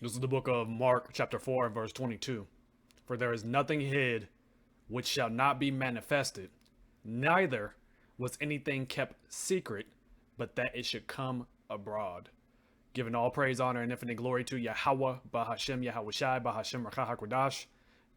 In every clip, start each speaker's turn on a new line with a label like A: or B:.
A: This is the book of Mark, chapter 4, and verse 22. For there is nothing hid which shall not be manifested, neither was anything kept secret, but that it should come abroad. Giving all praise, honor, and infinite glory to YAHAWAH, BAHASHAM, YAHAWASHI, BAHASHAM, RAWCHAA, QADASH.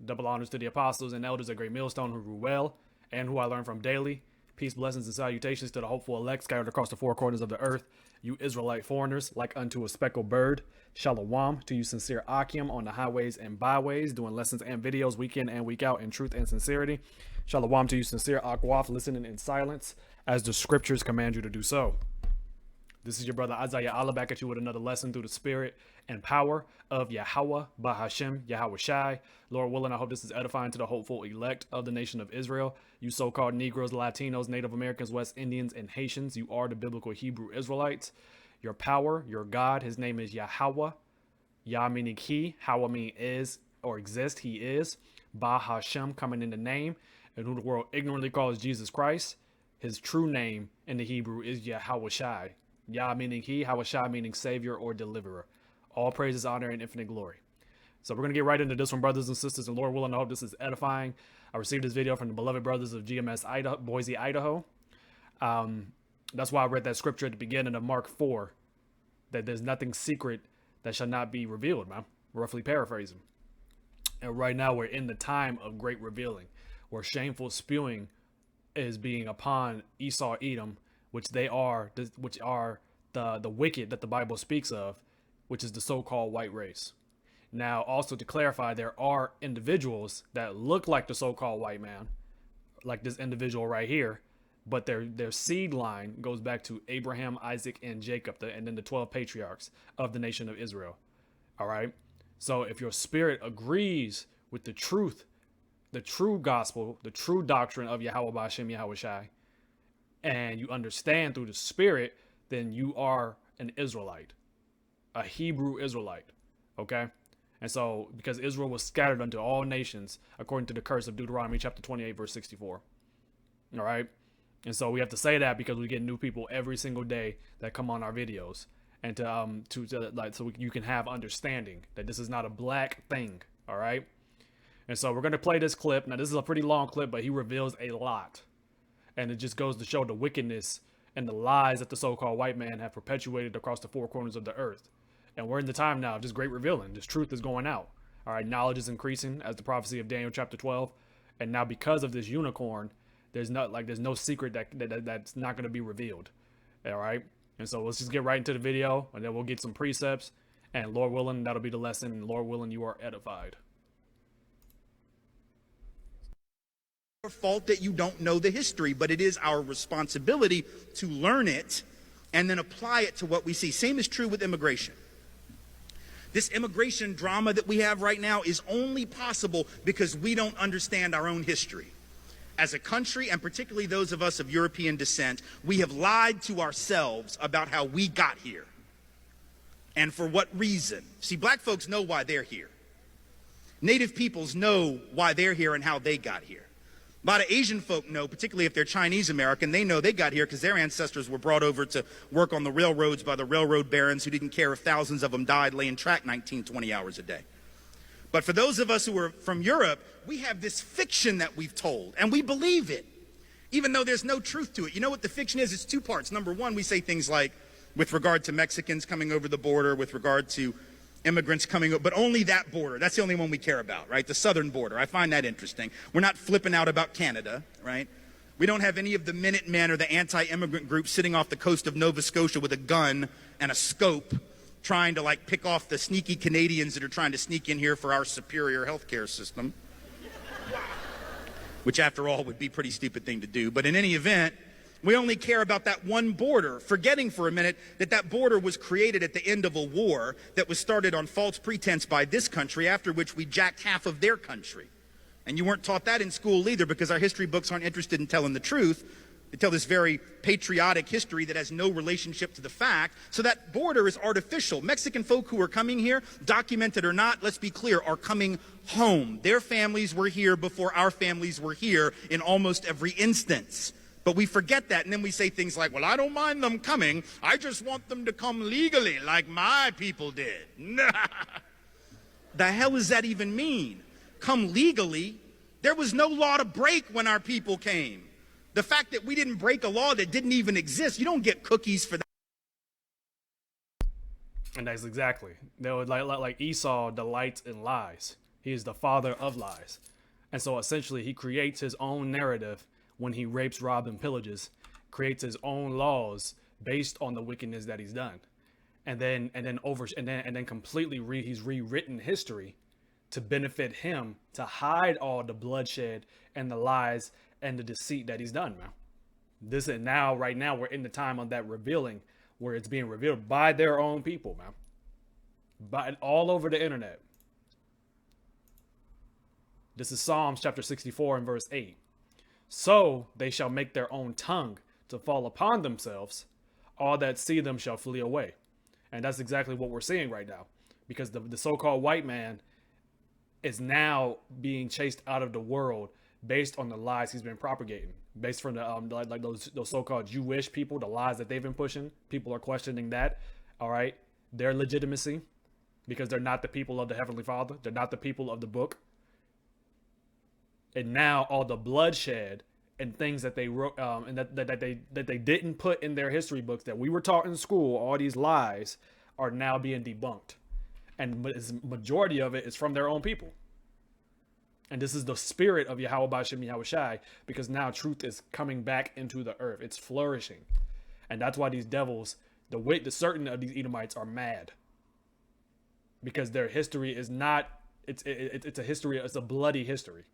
A: Double honors to the apostles and elders at Great Millstone who grew well, and who I learned from daily. Peace, blessings, and salutations to the hopeful elect scattered across the four corners of the earth, you Israelite foreigners, like unto a speckled bird. Shalom to you sincere Akim on the highways and byways, doing lessons and videos week in and week out in truth and sincerity. Shalom to you sincere Akwaf, listening in silence as the scriptures command you to do so. This is your brother Isaiah Allah back at you with another lesson through the spirit and power of YAHAWAH, BAHASHAM, YAHAWASHI. Lord willing, I hope this is edifying to the hopeful elect of the nation of Israel. You so-called Negroes, Latinos, Native Americans, West Indians, and Haitians, you are the biblical Hebrew Israelites. Your power, your God, his name is YAHAWAH. Yah meaning he, Hawa meaning is or exist, he is. BAHASHAM coming in the name, and who the world ignorantly calls Jesus Christ. His true name in the Hebrew is YAHAWASHI. Yah meaning he, Hawashai meaning savior or deliverer. All praises, honor, and infinite glory. So we're going to get right into this one, brothers and sisters, and Lord willing, I hope this is edifying. I received this video from the beloved brothers of GMS Idaho, Boise, Idaho. That's why I read that scripture at the beginning of Mark 4, that there's nothing secret that shall not be revealed, man. Roughly paraphrasing. And right now we're in the time of great revealing, where shameful spewing is being upon Esau, Edom, which are the wicked that the Bible speaks of, which is the so-called white race. Now, also to clarify, there are individuals that look like the so-called white man, like this individual right here, but their seed line goes back to Abraham, Isaac, and Jacob, and then the 12 patriarchs of the nation of Israel. All right. So if your spirit agrees with the truth, the true gospel, the true doctrine of Yahawah, BAHASHAM, YAHAWASHI, and you understand through the spirit, then you are an Israelite, a Hebrew Israelite. Okay. And so because Israel was scattered unto all nations, according to the curse of Deuteronomy chapter 28, verse 64. All right. And so we have to say that because we get new people every single day that come on our videos, and so you can have understanding that this is not a black thing. All right. And so we're going to play this clip. Now, this is a pretty long clip, but he reveals a lot. And it just goes to show the wickedness and the lies that the so-called white man have perpetuated across the four corners of the earth. And we're in the time now of just great revealing. This truth is going out. All right. Knowledge is increasing as the prophecy of Daniel chapter 12. And now because of this unicorn, there's no secret that's not going to be revealed. All right. And so let's just get right into the video, and then we'll get some precepts, and Lord willing, that'll be the lesson. And Lord willing, you are edified.
B: Your fault that you don't know the history, but it is our responsibility to learn it and then apply it to what we see. Same is true with immigration. This immigration drama that we have right now is only possible because we don't understand our own history. As a country, and particularly those of us of European descent, we have lied to ourselves about how we got here and for what reason. See, black folks know why they're here. Native peoples know why they're here and how they got here. A lot of Asian folk know, particularly if they're Chinese American, they know they got here because their ancestors were brought over to work on the railroads by the railroad barons who didn't care if thousands of them died laying track 19, 20 hours a day. But for those of us who are from Europe, we have this fiction that we've told, and we believe it, even though there's no truth to it. You know what the fiction is? It's two parts. Number one, we say things like, with regard to Mexicans coming over the border, with regard to immigrants coming over, but only that border. That's the only one we care about, right? The southern border. I find that interesting. We're not flipping out about Canada, right? We don't have any of the Minutemen or the anti-immigrant groups sitting off the coast of Nova Scotia with a gun and a scope trying to pick off the sneaky Canadians that are trying to sneak in here for our superior healthcare system, which after all would be a pretty stupid thing to do. But in any event, we only care about that one border, forgetting for a minute that that border was created at the end of a war that was started on false pretense by this country, after which we jacked half of their country. And you weren't taught that in school either, because our history books aren't interested in telling the truth. They tell this very patriotic history that has no relationship to the fact. So that border is artificial. Mexican folk who are coming here, documented or not, let's be clear, are coming home. Their families were here before our families were here in almost every instance. But we forget that, and then we say things like, well, I don't mind them coming. I just want them to come legally like my people did. the hell does that even mean? Come legally. There was no law to break when our people came. The fact that we didn't break a law that didn't even exist, you don't get cookies for that.
A: And that's exactly. They would like Esau delights in lies. He is the father of lies. And so essentially he creates his own narrative when he rapes, robs, and pillages, creates his own laws based on the wickedness that he's done. And then completely he's rewritten history to benefit him, to hide all the bloodshed and the lies and the deceit that he's done, man. Right now we're in the time of that revealing, where it's being revealed by their own people, man. By all over the internet. This is Psalms chapter 64 and verse 8. So they shall make their own tongue to fall upon themselves. All that see them shall flee away. And that's exactly what we're seeing right now. Because the so-called white man is now being chased out of the world based on the lies he's been propagating. Based from the those so-called Jewish people, the lies that they've been pushing. People are questioning that. All right. Their legitimacy. Because they're not the people of the Heavenly Father. They're not the people of the book. And now all the bloodshed and things that they wrote and that they didn't put in their history books that we were taught in school, all these lies are now being debunked. And majority of it is from their own people. And this is the spirit of YAHAWAH, BAHASHAM, YAHAWASHI, because now truth is coming back into the earth. It's flourishing. And that's why these devils, the certain of these Edomites are mad. Because their history is not, it's a history, it's a bloody history.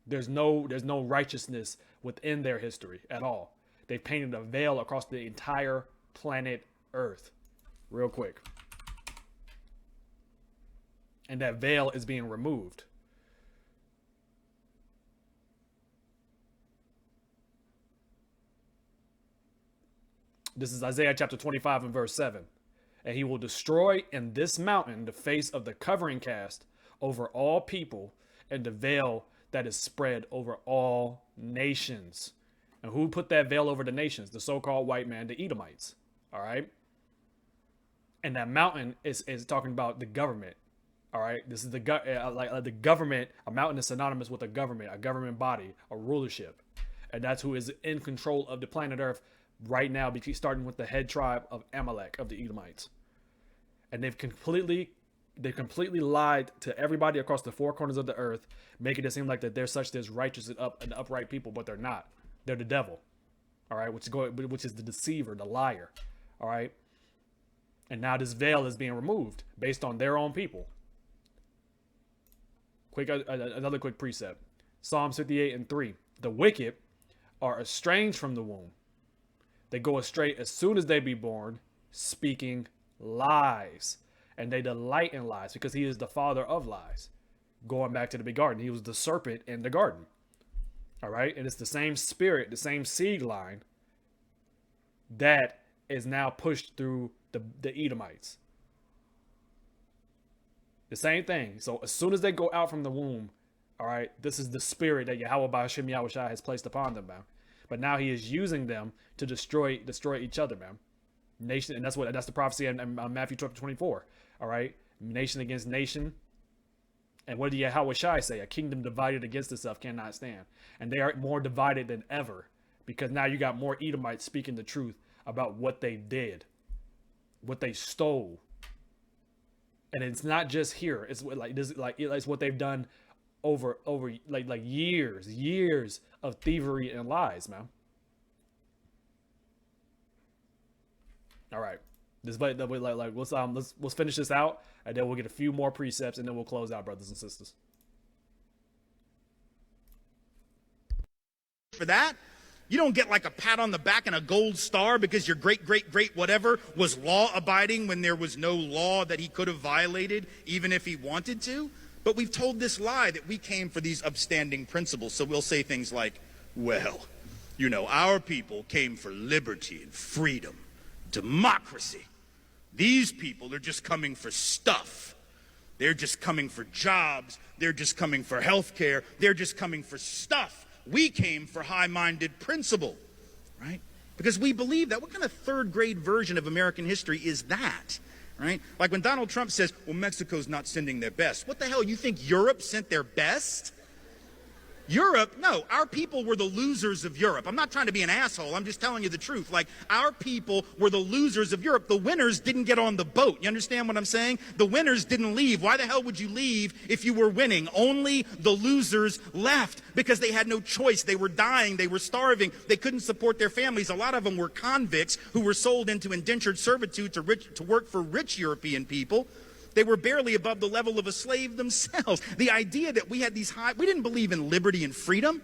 A: There's no righteousness within their history at all. They've painted a veil across the entire planet Earth. Real quick. And that veil is being removed. This is Isaiah chapter 25 and verse 7. And he will destroy in this mountain the face of the covering cast over all people, and the veil that is spread over all nations. And who put that veil over the nations? The so-called white man, the Edomites. All right. And that mountain is talking about the government. All right. This is the government. A mountain is synonymous with a government body, a rulership. And that's who is in control of the planet Earth right now, starting with the head tribe of Amalek, of the Edomites. And they've completely lied to everybody across the four corners of the earth, making it seem like that they're this righteous and upright people, but they're not. They're the devil. All right, which is the deceiver, the liar. All right. And now this veil is being removed based on their own people. Another quick precept. Psalms 58 and 3. The wicked are estranged from the womb. They go astray as soon as they be born, speaking lies. And they delight in lies because he is the father of lies. Going back to the big garden, he was the serpent in the garden. All right. And it's the same spirit, the same seed line that is now pushed through the Edomites. The same thing. So as soon as they go out from the womb, all right, this is the spirit that YAHAWAH, BAHASHAM, YAHAWASHI has placed upon them, man. But now he is using them to destroy each other, man. Nation, and that's the prophecy in Matthew 24. All right, nation against nation. And what did YAHAWASHI say? A kingdom divided against itself cannot stand. And they are more divided than ever, because now you got more Edomites speaking the truth about what they did, what they stole. And it's not just here. It's like this, it's what they've done over years of thievery and lies, man. All right, let's finish this out, and then we'll get a few more precepts, and then we'll close out, brothers and sisters.
B: For that, you don't get like a pat on the back and a gold star because your great whatever was law abiding when there was no law that he could have violated, even if he wanted to. But we've told this lie that we came for these upstanding principles. So we'll say things like, well, you know, our people came for liberty and freedom, democracy. These people are just coming for stuff. They're just coming for jobs. They're just coming for health care. They're just coming for stuff. We came for high-minded principle, right? Because we believe that. What kind of third-grade version of American history is that? right? Like when Donald Trump says, well, Mexico's not sending their best. What the hell, you think Europe sent their best? Europe, no, our people were the losers of Europe. I'm not trying to be an asshole. I'm just telling you the truth. Like, our people were the losers of Europe. The winners didn't get on the boat. You understand what I'm saying? The winners didn't leave. Why the hell would you leave if you were winning? Only the losers left because they had no choice. They were dying. They were starving. They couldn't support their families. A lot of them were convicts who were sold into indentured servitude to work for rich European people. They were barely above the level of a slave themselves. The idea that we had these we didn't believe in liberty and freedom.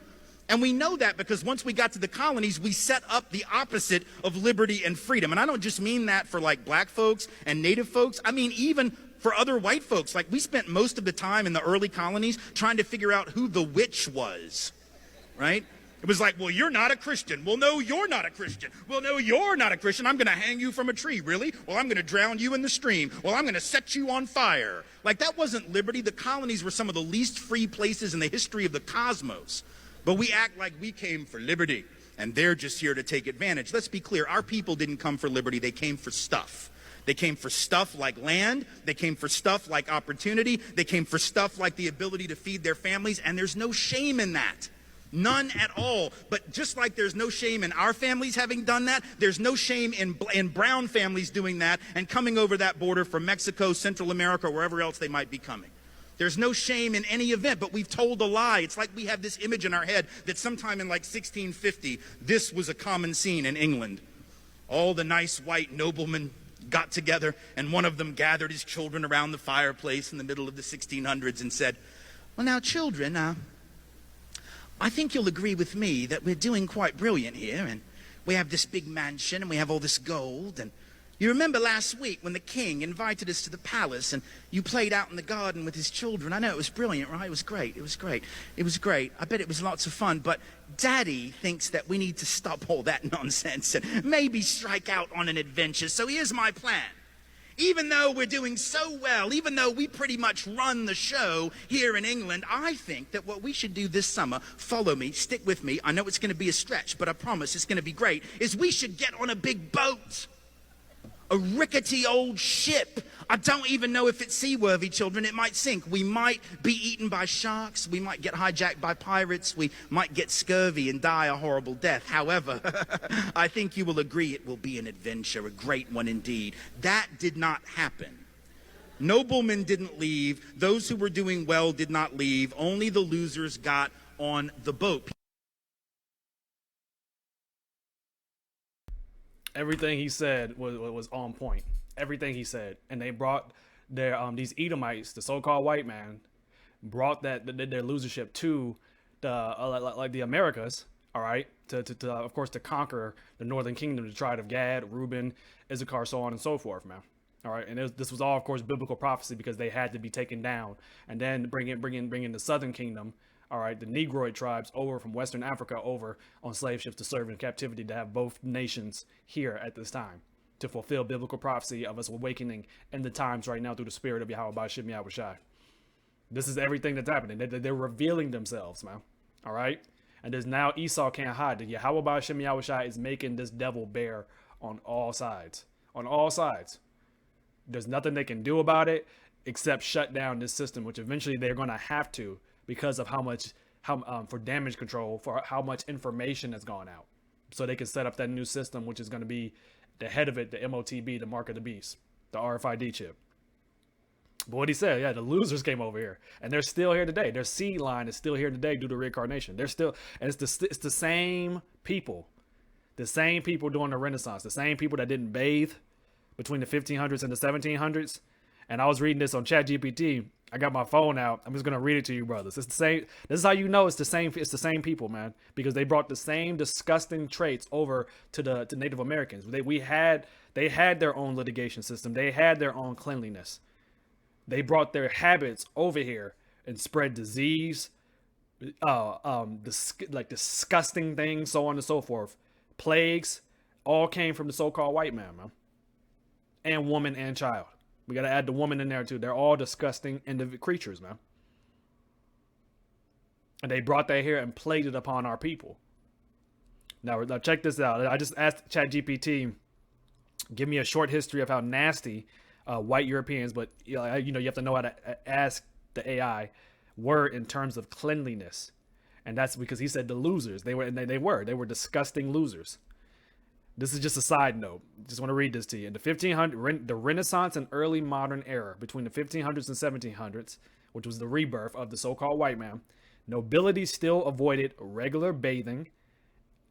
B: And we know that because once we got to the colonies, we set up the opposite of liberty and freedom. And I don't just mean that for like black folks and native folks. I mean, even for other white folks. Like, we spent most of the time in the early colonies trying to figure out who the witch was, right? It was like, well, you're not a Christian. Well, no, you're not a Christian. Well, no, you're not a Christian. I'm going to hang you from a tree. Really? Well, I'm going to drown you in the stream. Well, I'm going to set you on fire. Like, that wasn't liberty. The colonies were some of the least free places in the history of the cosmos. But we act like we came for liberty, and they're just here to take advantage. Let's be clear. Our people didn't come for liberty. They came for stuff. They came for stuff like land. They came for stuff like opportunity. They came for stuff like the ability to feed their families, and there's no shame in that. None at all. But just like there's no shame in our families having done that, there's no shame in brown families doing that and coming over that border from Mexico, Central America, or wherever else they might be coming. There's no shame in any event, but we've told a lie. It's like we have this image in our head that sometime in like 1650, this was a common scene in England. All the nice white noblemen got together, and one of them gathered his children around the fireplace in the middle of the 1600s and said, well, now, children, I think you'll agree with me that we're doing quite brilliant here, and we have this big mansion, and we have all this gold, and you remember last week when the king invited us to the palace, and you played out in the garden with his children. I know, it was brilliant, right? It was great, it was great, it was great. I bet it was lots of fun, but Daddy thinks that we need to stop all that nonsense and maybe strike out on an adventure. So here's my plan. Even though we're doing so well, even though we pretty much run the show here in England, I think that what we should do this summer, follow me, stick with me, I know it's going to be a stretch, but I promise it's going to be great, is we should get on a big boat. A rickety old ship. I don't even know if it's seaworthy, children. It might sink. We might be eaten by sharks. We might get hijacked by pirates. We might get scurvy and die a horrible death. However, I think you will agree it will be an adventure, a great one indeed. That did not happen. Noblemen didn't leave. Those who were doing well did not leave. Only the losers got on the boat.
A: Everything he said was on point. Everything he said, and they brought their these Edomites, the so-called white man, brought their losership to the like the Americas. All right, to of course to conquer the northern kingdom, the tribe of Gad, Reuben, Issachar, so on and so forth, man. All right, and this was all, of course, biblical prophecy because they had to be taken down, and then bring in the southern kingdom. All right, the Negroid tribes over from Western Africa over on slave ships to serve in captivity, to have both nations here at this time to fulfill biblical prophecy of us awakening in the times right now through the spirit of YAHAWASHI. This is everything that's happening. They're revealing themselves, man. All right, and there's now Esau can't hide. The YAHAWASHI is making this devil bear on all sides. On all sides. There's nothing they can do about it except shut down this system, which eventually they're going to have to, because of for damage control, for how much information has gone out, so they can set up that new system, which is going to be the head of it, the MOTB, the mark of the beast, the RFID chip. But what he said, yeah, the losers came over here, and they're still here today. Their seed line is still here today due to reincarnation. They're still, and it's the same people during the Renaissance, the same people that didn't bathe between the 1500s and the 1700s. And I was reading this on ChatGPT. I got my phone out. I'm just gonna read it to you, brothers. It's the same. This is how you know it's the same. It's the same people, man, because they brought the same disgusting traits over to Native Americans. They had their own litigation system. They had their own cleanliness. They brought their habits over here and spread disease, disgusting things, so on and so forth. Plagues all came from the so-called white man, and woman and child. We got to add the woman in there too. They're all disgusting creatures, man. And they brought that here and played it upon our people. Now check this out. I just asked ChatGPT, give me a short history of how nasty white Europeans, but you have to know how to ask the AI, were in terms of cleanliness, and that's because he said the losers. They were disgusting losers. This is just a side note. Just want to read this to you. In the 1500s, the Renaissance and early modern era, between the 1500s and 1700s, which was the rebirth of the so-called white man, nobility still avoided regular bathing,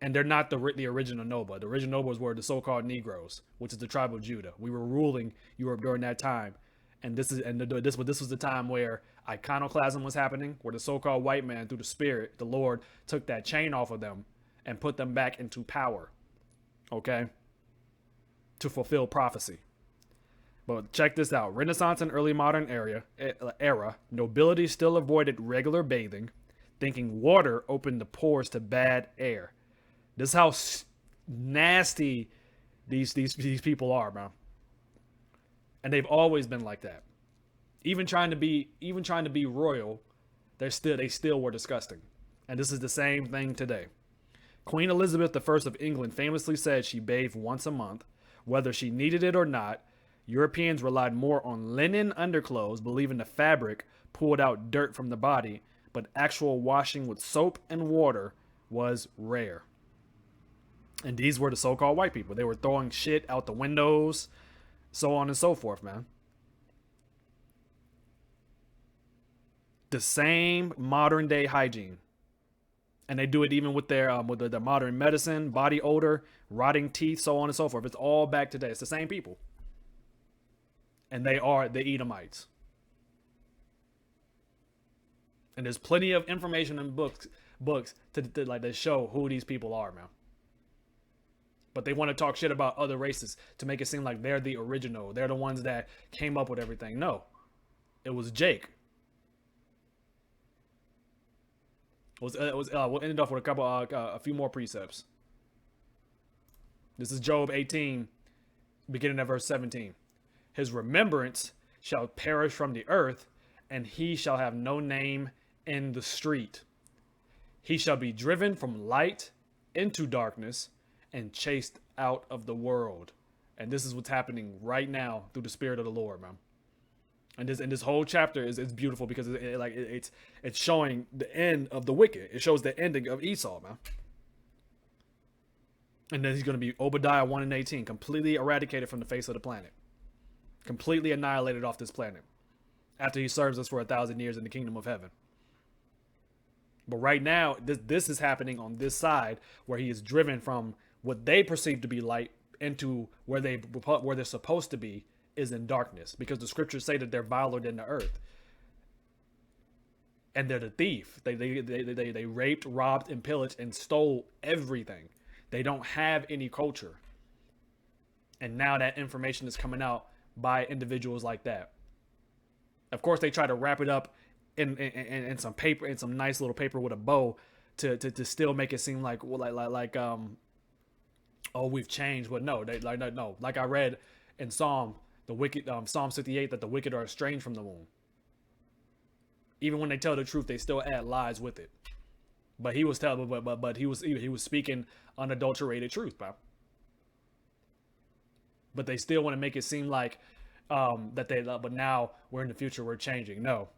A: and they're not the original noble. The original nobles were the so-called Negroes, which is the tribe of Judah. We were ruling Europe during that time, and this was the time where iconoclasm was happening, where the so-called white man, through the Spirit, the Lord, took that chain off of them and put them back into power. Okay, to fulfill prophecy. But check this out. Renaissance and early modern era, nobility still avoided regular bathing, thinking water opened the pores to bad air. This is how nasty these people are, man. And they've always been like that. Even trying to be royal, they still were disgusting. And this is the same thing today. Queen Elizabeth I of England famously said she bathed once a month. Whether she needed it or not, Europeans relied more on linen underclothes, believing the fabric pulled out dirt from the body, but actual washing with soap and water was rare. And these were the so-called white people. They were throwing shit out the windows, so on and so forth, man. The same modern day hygiene. And they do it even with their modern medicine, body odor, rotting teeth, so on and so forth. It's all back today. It's the same people. And they are the Edomites. And there's plenty of information in books to show who these people are, man. But they want to talk shit about other races to make it seem like they're the original. They're the ones that came up with everything. No, it was Jake. We'll end it off with a few more precepts. This is Job 18, beginning at verse 17. His remembrance shall perish from the earth, and he shall have no name in the street. He shall be driven from light into darkness and chased out of the world. And this is what's happening right now through the Spirit of the Lord, man. And this whole chapter is beautiful because it's showing the end of the wicked. It shows the ending of Esau, man. And then he's going to be Obadiah 1 and 18, completely eradicated from the face of the planet, completely annihilated off this planet, after he serves us for 1,000 years in the kingdom of heaven. But right now, this is happening on this side, where he is driven from what they perceive to be light into where they're supposed to be, is in darkness, because the scriptures say that they're viler than the earth, and they're the thief. They raped, robbed, and pillaged and stole everything. They don't have any culture, and now that information is coming out by individuals like that. Of course, they try to wrap it up in some paper, in some nice little paper with a bow, to still make it seem like oh, we've changed. But no, no. Like I read in Psalm 68, that the wicked are estranged from the womb. Even when they tell the truth, they still add lies with it. But he was he was speaking unadulterated truth, bro. But they still want to make it seem like but now we're in the future, we're changing. No.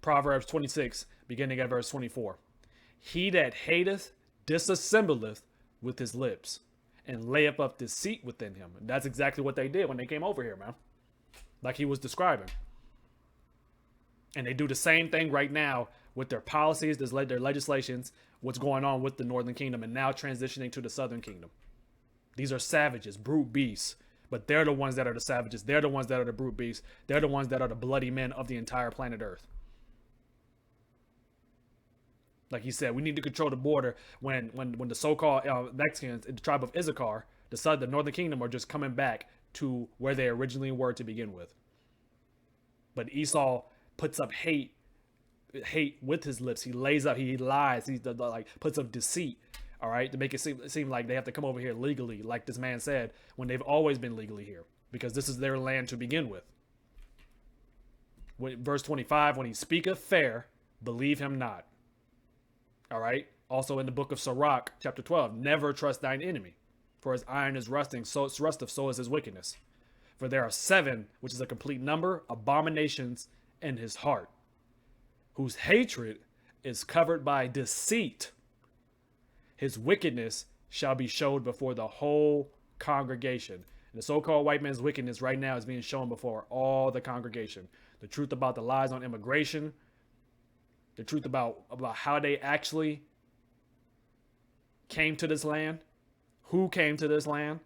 A: Proverbs 26, beginning at verse 24. He that hateth disassembleth with his lips, and layeth up deceit within him. And that's exactly what they did when they came over here, man. Like he was describing. And they do the same thing right now with their policies, their legislations, what's going on with the Northern Kingdom, and now transitioning to the Southern Kingdom. These are savages, brute beasts. But they're the ones that are the savages. They're the ones that are the brute beasts. They're the ones that are the bloody men of the entire planet Earth. Like he said, we need to control the border when the so-called Mexicans, the tribe of Issachar, the Northern Kingdom, are just coming back to where they originally were to begin with. But Esau puts up hate with his lips. He lays up, he lies, he puts up deceit, all right, to make it seem like they have to come over here legally, like this man said, when they've always been legally here, because this is their land to begin with. Verse 25, when he speaketh fair, believe him not. All right. Also in the book of Sirach, chapter 12, never trust thine enemy, for his iron is rusting, so it's rusteth, so is his wickedness. For there are 7, which is a complete number, abominations in his heart, whose hatred is covered by deceit. His wickedness shall be showed before the whole congregation. And the so-called white man's wickedness right now is being shown before all the congregation. The truth about the lies on immigration, the truth about how they actually came to this land, who came to this land,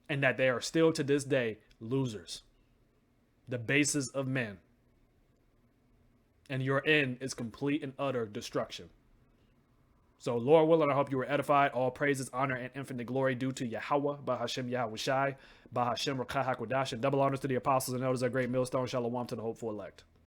A: and that they are still to this day losers, the bases of men. And your end is complete and utter destruction. So, Lord willing, I hope you were edified. All praises, honor, and infinite glory due to YAHAWAH, BAHASHAM, YAHAWASHI, BAHASHAM, RAWCHAA, QADASH, and double honors to the apostles and elders of Great Millstone. Shalom to the hopeful elect.